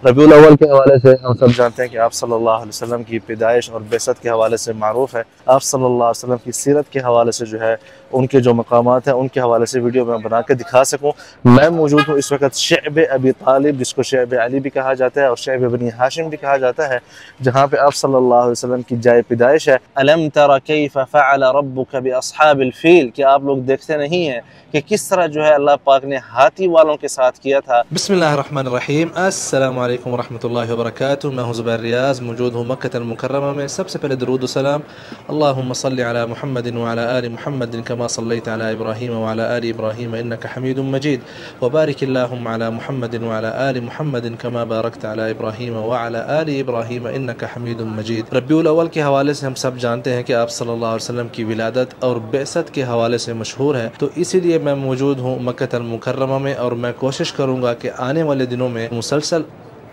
रबीउल अव्वल के हवाले से हम सब जानते हैं कि आप सल्लल्लाहु अलैहि वसल्लम की पैदाइश और बेसत के हवाले से मारूफ़ है। आप सल्लल्लाहु अलैहि वसल्लम की सीरत के हवाले से जो है उनके जो मकामात हैं उनके हवाले से वीडियो मैं बना के दिखा सकूं। मैं मौजूद हूँ इस वक्त शअब अबी तालिब, जिसको शअब अली भी कहा जाता है और शअब बनी हाशिम भी कहा जाता है, जहाँ पे आप सल्लल्लाहु अलैहि वसल्लम की जाए पैदाइश है। अलम तरा कैफ फ़अल रब्बुक बिअस्हाबिल फ़ील, कि आप लोग देखते नहीं हैं कि किस तरह जो है अल्लाह पाक ने हाथी वालों के साथ किया था। बिस्मिल्लाहिर्रहमानिर्रहीम, अस्सलामु अलैकुम वरहमतुल्लाहि वबरकातुहू। मैं हूं ज़ुबैर रियाज़, मौजूद हूँ मक्का मुकर्रमा में। सबसे पहले दरूद व सलाम अल्लाहुम्मा सल्लि अला मुहम्मदिन व अला आलि मुहम्मदिन कमा सल्लैता अला इब्राहीम व अला आलि इब्राहीम इन्नका हमीदुम मजीद, व बारिक अल्लाहुम्मा अला मुहम्मदिन व अला आलि मुहम्मदिन कमा बारकता अला इब्राहीम व अला आलि इब्राहीम इन्नका हमीदुम मजीद। रबीउल अव्वल के हवाले से हम सब जानते हैं कि आप सल्लल्लाहु अलैहि वसल्लम की विलादत और बेअसत के हवाले से मशहूर है, तो इसीलिए मैं मौजूद हूँ मक्का मुकर्रमा में और मैं कोशिश करूँगा कि आने वाले दिनों में मुसलसल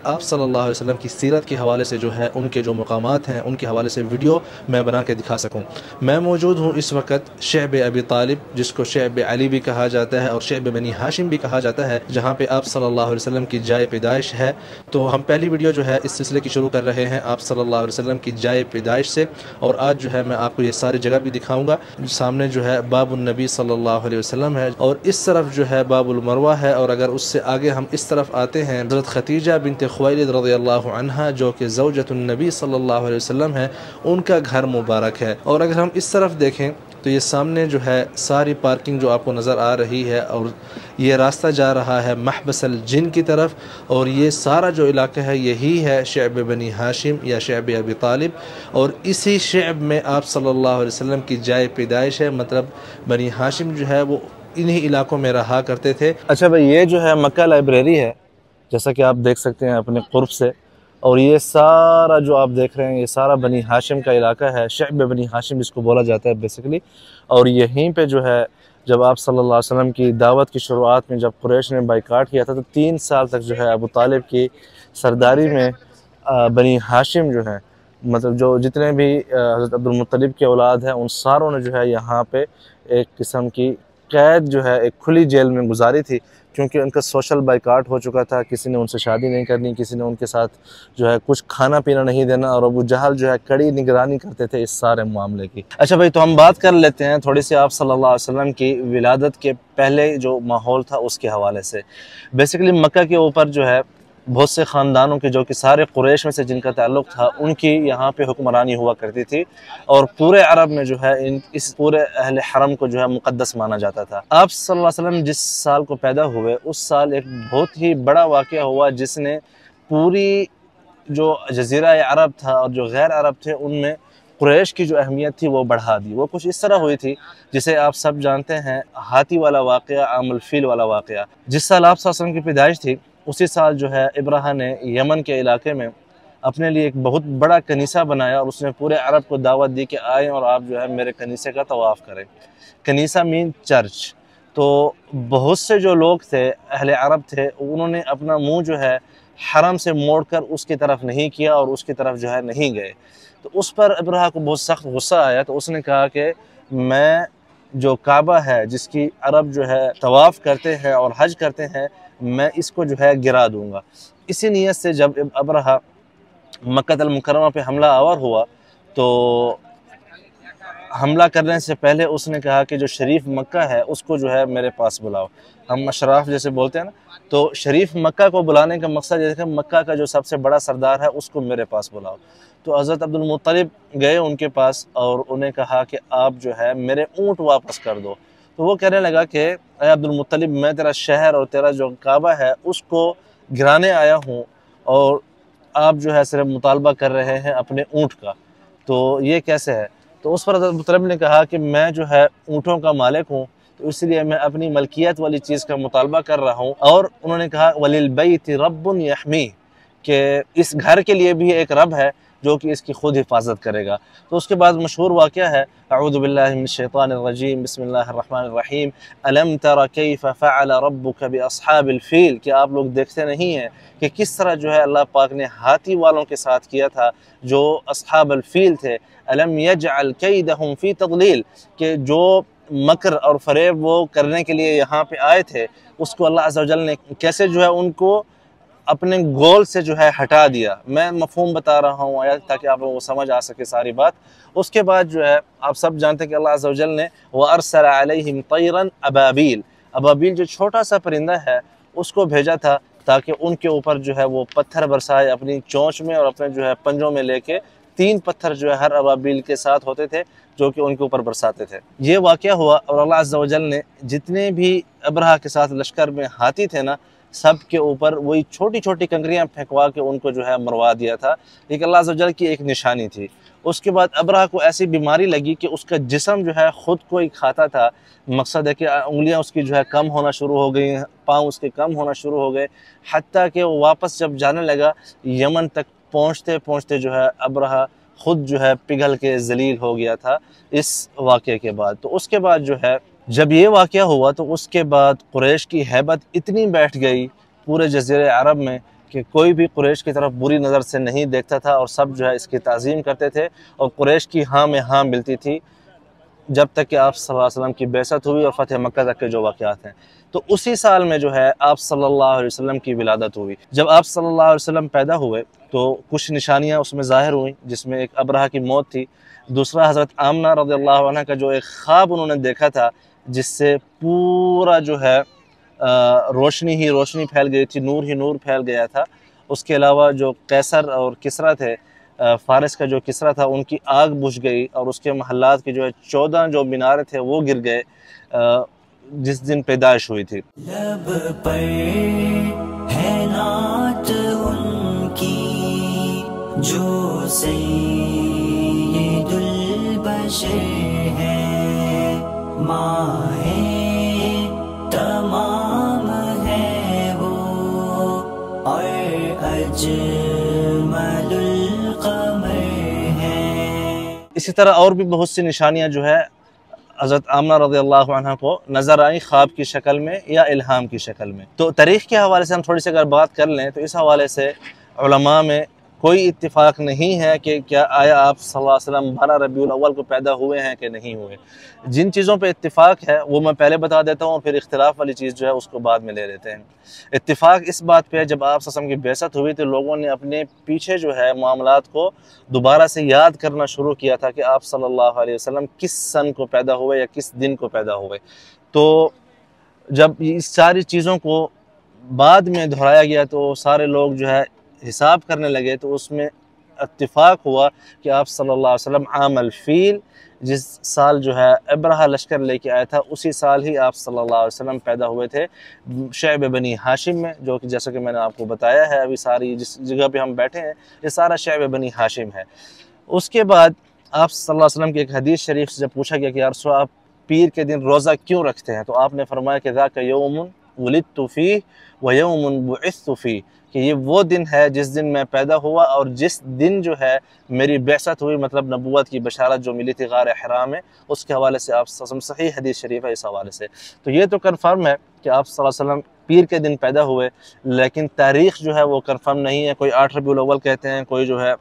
आप सल्लल्लाहु अलैहि वसल्लम की सीरत के हवाले से जो है उनके जो मकामात हैं उनके हवाले से वीडियो मैं बना के दिखा सकूं। मैं मौजूद हूं इस वक्त शअब अबी तालिब, जिसको शअब अली भी कहा जाता है और शअब बनी हाशिम भी कहा जाता है, जहां पे आप सल्लल्लाहु अलैहि वसल्लम की जाए पैदाइश है। तो हम पहली वीडियो जो है इस सिलसिले की शुरू कर रहे हैं आप सल्लल्लाहु अलैहि वसल्लम की जाए पैदाइश से, और आज जो है मैं आपको ये सारी जगह भी दिखाऊँगा। सामने जो है बाबुन नबी सल्लल्लाहु अलैहि वसल्लम है और इस तरफ जो है बाबुल मरवा है, और अगर उससे आगे हम इस तरफ आते हैं हज़रत खतीजा बिनत खुवैलिद रज़ियल्लाहु अन्हा जो कि ज़ौजतुन नबी सल्लल्लाहु अलैहि वसल्लम है, उनका घर मुबारक है। और अगर हम इस तरफ देखें तो ये सामने जो है सारी पार्किंग जो आपको नज़र आ रही है, और ये रास्ता जा रहा है महबसल जिन की तरफ, और ये सारा जो इलाका है यही है शअब बनी हाशिम या शअब अबी तालिब, और इसी शअब में आप सल्लल्लाहु अलैहि वसल्लम की जाए पैदाइश है। मतलब बनी हाशिम जो है वो इन्हीं इलाकों में रहा करते थे। अच्छा भाई, ये जो है मक्का लाइब्रेरी है, जैसा कि आप देख सकते हैं अपने कुर्ब से, और ये सारा जो आप देख रहे हैं ये सारा बनी हाशिम का इलाका है। शअब बनी हाशिम इसको बोला जाता है बेसिकली। और यहीं पे जो है जब आप सल्लल्लाहु अलैहि वसल्लम की दावत की शुरुआत में जब कुरैश ने बाइकाट किया था तो 3 साल तक जो है अबू तालिब की सरदारी में बनी हाशिम जो है, मतलब जो जितने भी हज़रत अब्दुल मुत्तलिब के औलाद हैं उन सारों ने जो है यहाँ पे एक किस्म की कैद जो है एक खुली जेल में गुजारी थी, क्योंकि उनका सोशल बाइकाट हो चुका था। किसी ने उनसे शादी नहीं करनी, किसी ने उनके साथ जो है कुछ खाना पीना नहीं देना, और अबू जहल जो है कड़ी निगरानी करते थे इस सारे मामले की। अच्छा भाई, तो हम बात कर लेते हैं थोड़ी सी आप सल्लल्लाहु अलैहि वसल्लम की विलादत के पहले जो माहौल था उसके हवाले से। बेसिकली मक्का के ऊपर जो है बहुत से ख़ानदानों के, जो कि सारे कुरैश में से जिनका ताल्लुक़ था, उनकी यहाँ पे हुक्मरानी हुआ करती थी, और पूरे अरब में जो है इस पूरे अहले हरम को जो है मुक़द्दस माना जाता था। आप सल्लल्लाहु अलैहि वसल्लम जिस साल को पैदा हुए उस साल एक बहुत ही बड़ा वाक़या हुआ जिसने पूरी जो जज़ीरा अरब था और जो गैर अरब थे उनमें कुरैश की जो अहमियत थी वो बढ़ा दी। वो कुछ इस तरह हुई थी जिसे आप सब जानते हैं, हाथी वाला वाक़या, आमुल फ़ील वाला वाक़या। जिस साल आप सल्लल्लाहु अलैहि वसल्लम की पैदाइश थी उसी साल जो है इब्राहा ने यमन के इलाके में अपने लिए एक बहुत बड़ा कनीसा बनाया, और उसने पूरे अरब को दावत दी कि आए और आप जो है मेरे कनीसे का तवाफ़ करें। कनीसा मीन चर्च। तो बहुत से जो लोग थे, अहले अरब थे, उन्होंने अपना मुंह जो है हरम से मोड़कर उसकी तरफ नहीं किया और उसकी तरफ जो है नहीं गए। तो उस पर इब्राहा को बहुत सख्त गुस्सा आया, तो उसने कहा कि मैं जो काबा है जिसकी अरब जो है तवाफ़ करते हैं और हज करते हैं, मैं इसको जो है गिरा दूंगा। इसी नीयत से जब अब्राहा मक्का मुकर्रमा पे हमला आवर हुआ तो हमला करने से पहले उसने कहा कि जो शरीफ मक्का है उसको जो है मेरे पास बुलाओ। हम अशराफ जैसे बोलते हैं ना, तो शरीफ मक्का को बुलाने का मकसद ये है कि मक्का का जो सबसे बड़ा सरदार है उसको मेरे पास बुलाओ। तो हज़रत अब्दुल मुत्तलिब गए उनके पास और उन्हें कहा कि आप जो है मेरे ऊँट वापस कर दो। तो वो कहने लगा कि अय अब्दुल मुत्तलिब, मैं तेरा शहर और तेरा जो काबा है उसको गिराने आया हूँ, और आप जो है सिर्फ मुतालबा कर रहे हैं अपने ऊँट का, तो ये कैसे है? तो उस पर हज़रत मुत्तलिब ने कहा कि मैं जो है ऊँटों का मालिक हूँ, तो इसलिए मैं अपनी मलकियत वाली चीज़ का मुतालबा कर रहा हूँ। और उन्होंने कहा वलिल बैति रब्बुन यहमी, कि इस घर के लिए भी एक रब है जो कि इसकी खुद हिफाजत करेगा। तो उसके बाद मशहूर वाक़या है, अऊज़ु बिल्लाहि मिनश शैतानिर रजीम, बिस्मिल्लाहिर रहमानिर रहीम, अलम तरा कैफ फ़अल रब्बुक बिअस्हाबिल फ़ील, कि आप लोग देखते नहीं हैं कि किस तरह जो है अल्लाह पाक ने हाथी वालों के साथ किया था जो अस्हाबुल फ़ील थे। अलम यजअल कैदहुम फ़ी तज़लील, कि जो मकर और फ़रेब वो करने के लिए यहाँ पे आए थे उसको अल्लाह अज़्ज़ा वजल ने कैसे जो है उनको اپنے گول سے جو ہے ہٹا دیا. میں مفہوم بتا رہا ہوں تاکہ آپ لوگوں کو سمجھ آ سکے ساری بات. اس کے بعد جو ہے آپ سب جانتے ہیں کہ اللہ عز و جل نے وَأَرْسَلَ عَلَيْهِمْ طَيْرًا أَبَابِيل، ابابیل جو چھوٹا سا پرندہ ہے اس کو بھیجا تھا تاکہ ان کے اوپر جو ہے وہ پتھر برسائے اپنی چونچ میں اور اپنے جو ہے پنجوں میں لے کے. 3 پتھر جو ہے ہر ابابیل کے ساتھ ہوتے تھے جو کہ ان کے اوپر برساتے تھے. یہ واقعہ ہوا اور اللہ عز و جل نے جتنے بھی ابرہہ کے ساتھ لشکر میں ہاتھی تھے نا، سب کے اوپر وہی چھوٹی چھوٹی کنکریاں پھینکوا کے ان کو جو ہے مروا دیا تھا. یہ اللہ عز و جل کی ایک نشانی تھی. اس کے بعد ابرہہ کو ایسی بیماری لگی کہ اس کا جسم جو ہے خود کو ہی کھاتا تھا. مقصد ہے کہ انگلیاں اس کی جو ہے کم ہونا شروع ہو گئی، پاؤں اس کے کم ہونا شروع ہو گئے، حتیٰ کہ وہ واپس جب جانے لگا یمن تک پہنچتے پہنچتے جو ہے ابرہہ خود جو ہے پگھل کے ذلیل ہو گیا تھا اس واقعے کے بعد. تو اس کے بعد جو ہے جب یہ واقعہ ہوا تو اس کے بعد قریش کی ہیبت اتنی بیٹھ گئی پورے جزیرہ عرب میں کہ کوئی بھی قریش کی طرف بری نظر سے نہیں دیکھتا تھا اور سب جو ہے اس کی تعظیم کرتے تھے اور قریش کی ہاں میں ہاں ملتی تھی جب تک کہ آپ صلی اللہ علیہ وسلم کی بعثت ہوئی اور فتح مکہ تک کے جو واقعات ہیں. تو اسی سال میں جو ہے آپ صلی اللہ علیہ وسلم کی ولادت ہوئی. جب آپ صلی اللہ علیہ وسلم پیدا ہوئے تو کچھ نشانیاں اس میں ظاہر ہوئیں، جس میں ایک ابرہہ کی موت تھی، دوسرا حضرت آمنہ رضی اللہ عنہ کا جو ایک خواب انہوں نے دیکھا تھا جس سے پورا جو ہے روشنی ہی روشنی پھیل گئی تھی، نور ہی نور پھیل گیا تھا. اس کے علاوہ جو قیصر اور کسریٰ تھے، فارس کا جو کسریٰ تھا، ان کی آگ بجھ گئی اور اس کے محلات کی جو ہے 14 جو مینارے تھے وہ گر گئے جس دن پیدائش ہوئی تھی. لب پر ہے نعت ان کی جو سید البشر ہے، ماہ تمام ہے وہ اور اجمل القمر ہے. اسی طرح اور بھی بہت سی نشانیاں جو ہے حضرت آمنہ رضی اللہ عنہ کو نظر آئیں خواب کی شکل میں یا الہام کی شکل میں. تو تاریخ کے حوالے سے ہم تھوڑی سی اگر بات کر لیں تو اس حوالے سے علماء میں کوئی اتفاق نہیں ہے کہ کیا آیا آپ صلی اللہ علیہ وسلم 12 ربیع الاول کو پیدا ہوئے ہیں کہ نہیں ہوئے. جن چیزوں پہ اتفاق ہے وہ میں پہلے بتا دیتا ہوں، پھر اختلاف والی چیز جو ہے اس کو بعد میں لے لیتے ہیں. اتفاق اس بات پہ ہے جب آپ صلی اللہ علیہ وسلم کی بعثت ہوئی تو لوگوں نے اپنے پیچھے جو ہے معاملات کو دوبارہ سے یاد کرنا شروع کیا تھا کہ آپ صلی اللہ علیہ وسلم کس سن کو پیدا ہوئے یا کس دن کو پیدا ہوئے. تو جب اس ساری چیزوں کو بعد میں دہرایا گیا تو سارے لوگ جو ہے حساب کرنے لگے تو اس میں اتفاق ہوا کہ آپ صلی اللہ علیہ وسلم عام الفیل، جس سال جو ہے ابرہہ لشکر لے کے آیا تھا اسی سال ہی آپ صلی اللہ علیہ وسلم پیدا ہوئے تھے شعب بنی ہاشم میں، جو کہ جیسا کہ میں نے آپ کو بتایا ہے ابھی ساری جس جگہ پہ ہم بیٹھے ہیں یہ سارا شعب بنی ہاشم ہے. اس کے بعد آپ صلی اللہ علیہ وسلم کی ایک حدیث شریف سے جب پوچھا گیا کہ یا رسول اللہ آپ پیر کے دن روزہ کیوں رکھتے ہیں تو آپ نے فرمایا کہ ذاک یوم ولدت فیہ ویوم بعثت فیہ، کہ یہ وہ دن ہے جس دن میں پیدا ہوا اور جس دن جو ہے میری بعثت ہوئی، مطلب نبوت کی بشارت جو ملی تھی غار حرا میں. اس کے حوالے سے آپ صلی اللہ علیہ وسلم صحیح حدیث شریف ہے اس حوالے سے. تو یہ تو کنفرم ہے کہ آپ صلی اللہ علیہ وسلم پیر کے دن پیدا ہوئے، لیکن تاریخ جو ہے وہ کنفرم نہیں ہے. کوئی 8 ربیع الاول کہتے ہیں، کوئی جو ہے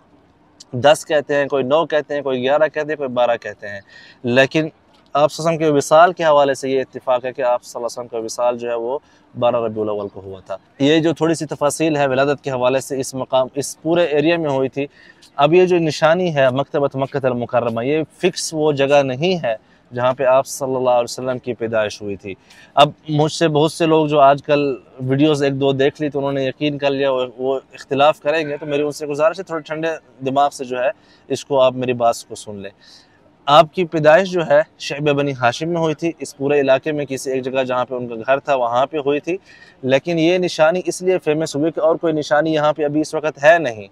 10 کہتے ہیں، کوئی 9 کہتے ہیں، کوئی 11 کہتے ہیں، کوئی 12 کہتے ہیں. لیکن آپ صلی اللہ علیہ وسلم کے وصال کے حوالے سے یہ اتفاق ہے کہ آپ صلی اللہ علیہ وسلم کا وصال جو ہے وہ 12 ربیع الاول کو ہوا تھا. یہ جو تھوڑی سی تفاصیل ہے ولادت کے حوالے سے اس مقام اس پورے ایریا میں ہوئی تھی. اب یہ جو نشانی ہے مکتبۃ مکہ المکرمہ، یہ فکس وہ جگہ نہیں ہے جہاں پہ آپ صلی اللہ علیہ وسلم کی پیدائش ہوئی تھی. اب مجھ سے بہت سے لوگ جو آج کل ویڈیوز 1-2 دیکھ لی تو انہوں نے یقین کر لیا وہ اختلاف کریں گے، تو میری ان سے گزارش ہے تھوڑے ٹھنڈے دماغ سے جو ہے اس کو آپ میری بات کو سن لیں. آپ کی پیدائش جو ہے شعب بنی ہاشم میں ہوئی تھی، اس پورے علاقے میں کسی ایک جگہ جہاں پہ ان کا گھر تھا وہاں پہ ہوئی تھی. لیکن یہ نشانی اس لیے فیمس ہوئی کہ اور کوئی نشانی یہاں پہ ابھی اس وقت ہے نہیں.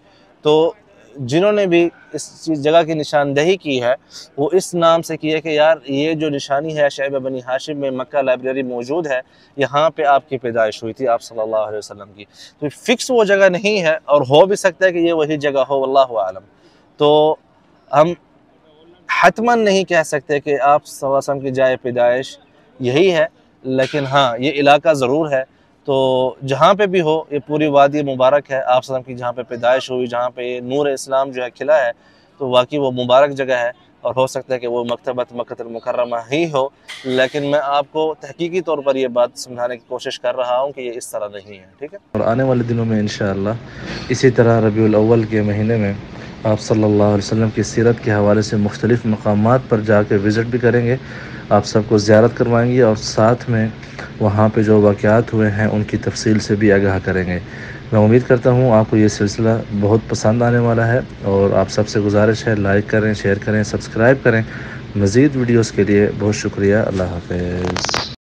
تو جنہوں نے بھی اس جگہ کی نشاندہی کی ہے وہ اس نام سے کی ہے کہ یار یہ جو نشانی ہے شعب بنی ہاشم میں مکہ لائبریری موجود ہے، یہاں پہ آپ کی پیدائش ہوئی تھی آپ صلی اللہ علیہ وسلم کی. تو فکس وہ جگہ نہیں ہے اور ہو بھی سکتا ہے کہ یہ وہی جگہ ہو، واللہ اعلم. تو ہم حتماً نہیں کہہ سکتے کہ آپ صلی اللہ علیہ وسلم کی جائے پیدائش یہی ہے، لیکن ہاں یہ علاقہ ضرور ہے. تو جہاں پہ بھی ہو یہ پوری وادی مبارک ہے آپ صلی اللہ علیہ وسلم کی، جہاں پہ پیدائش ہوئی، جہاں پہ نور اسلام جو ہے کھلا ہے، تو واقعی وہ مبارک جگہ ہے اور ہو سکتا ہے کہ وہ مکتبۃ مکہ المکرمہ ہی ہو، لیکن میں آپ کو تحقیقی طور پر یہ بات سمجھانے کی کوشش کر رہا ہوں کہ یہ اس طرح نہیں ہے، ٹھیک ہے؟ اور آنے والے دنوں میں انشاءاللہ اسی طرح ربیع الاول کے مہینے میں آپ صلی اللہ علیہ وسلم کی سیرت کے حوالے سے مختلف مقامات پر جا کے وزٹ بھی کریں گے، آپ سب کو زیارت کروائیں گے، اور ساتھ میں وہاں پہ جو واقعات ہوئے ہیں ان کی تفصیل سے بھی آگاہ کریں گے۔ میں امید کرتا ہوں آپ کو یہ سلسلہ بہت پسند آنے والا ہے، اور آپ سب سے گزارش ہے لائک کریں، شیئر کریں، سبسکرائب کریں۔ مزید ویڈیوز کے لیے بہت شکریہ۔ اللہ حافظ۔